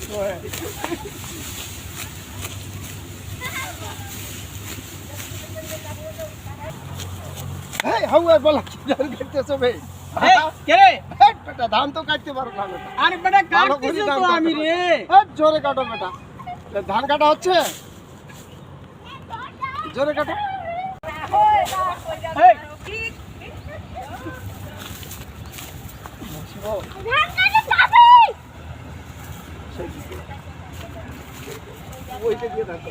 এই হাওয়া বলা কি ধান কাটতেছো বে? কে রে? বেটা ধান তো কাটতে পারো না বেটা। আরে বেটা কাটতেছি তো আমি রে। জোরে কাটো বেটা। ধান কাটা হচ্ছে, জোরে কাটো। এই ওইটা দিয়ে দেখো।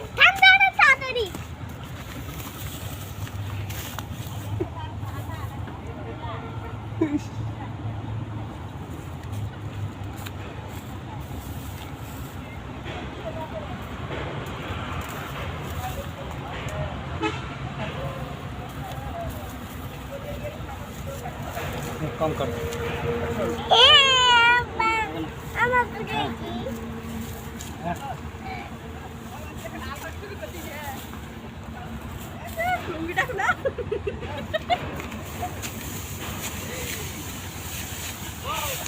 কম কর।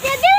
Jadi